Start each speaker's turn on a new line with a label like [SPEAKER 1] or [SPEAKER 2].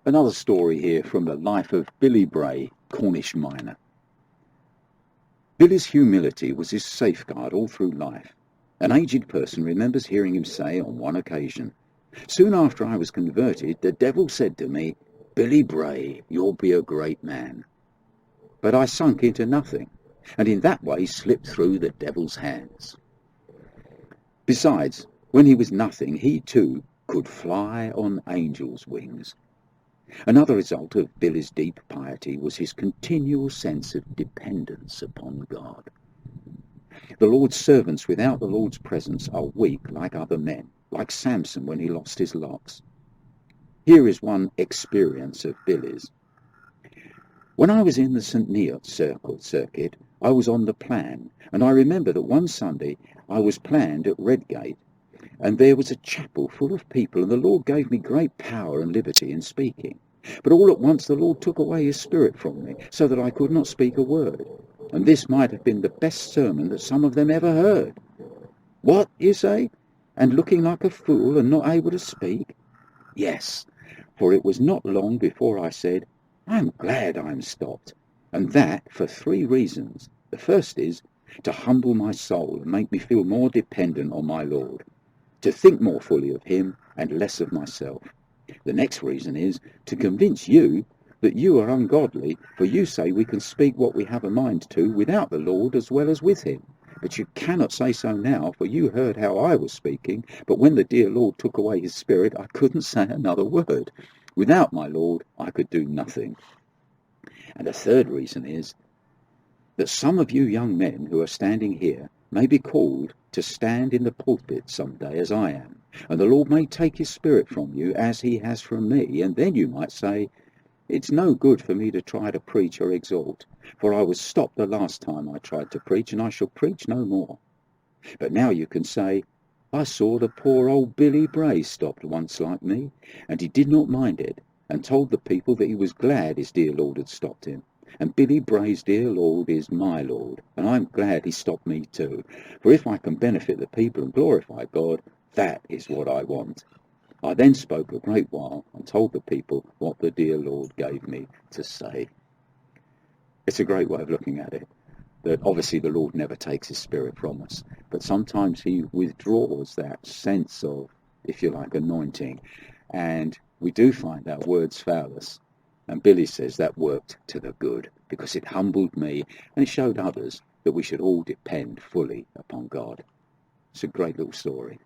[SPEAKER 1] Another story here from the life of Billy Bray, Cornish miner. Billy's humility was his safeguard all through life. An aged person remembers hearing him say on one occasion, "Soon after I was converted, the devil said to me, 'Billy Bray, you'll be a great man.' But I sunk into nothing, and in that way slipped through the devil's hands." Besides, when he was nothing, he too could fly on angels' wings. Another result of Billy's deep piety was his continual sense of dependence upon God. The Lord's servants without the Lord's presence are weak like other men, like Samson when he lost his locks. Here is one experience of Billy's. When I was in the St. Neots circuit, I was on the plan, and I remember that one Sunday I was planned at Redgate, and there was a chapel full of people, and the Lord gave me great power and liberty in speaking. But all at once the Lord took away his spirit from me, so that I could not speak a word. And this might have been the best sermon that some of them ever heard. What, you say? And looking like a fool and not able to speak? Yes, for it was not long before I said, "I'm glad I'm stopped." And that for 3 reasons. The first is to humble my soul and make me feel more dependent on my Lord, to think more fully of him and less of myself. The next reason is to convince you that you are ungodly, for you say we can speak what we have a mind to without the Lord as well as with him. But you cannot say so now, for you heard how I was speaking, but when the dear Lord took away his spirit, I couldn't say another word. Without my Lord, I could do nothing. And the third reason is that some of you young men who are standing here may be called to stand in the pulpit some day as I am, and the Lord may take his spirit from you as he has from me, and then you might say, "It's no good for me to try to preach or exhort, for I was stopped the last time I tried to preach, and I shall preach no more." But now you can say, "I saw the poor old Billy Bray stopped once like me, and he did not mind it, and told the people that he was glad his dear Lord had stopped him. And Billy Bray's dear Lord is my Lord, and I'm glad he stopped me too. For if I can benefit the people and glorify God, that is what I want." I then spoke a great while and told the people what the dear Lord gave me to say. It's a great way of looking at it, that obviously the Lord never takes his spirit from us, but sometimes he withdraws that sense of, if you like, anointing, and we do find our words fail us. And Billy says that worked to the good, because it humbled me and it showed others that we should all depend fully upon God. It's a great little story.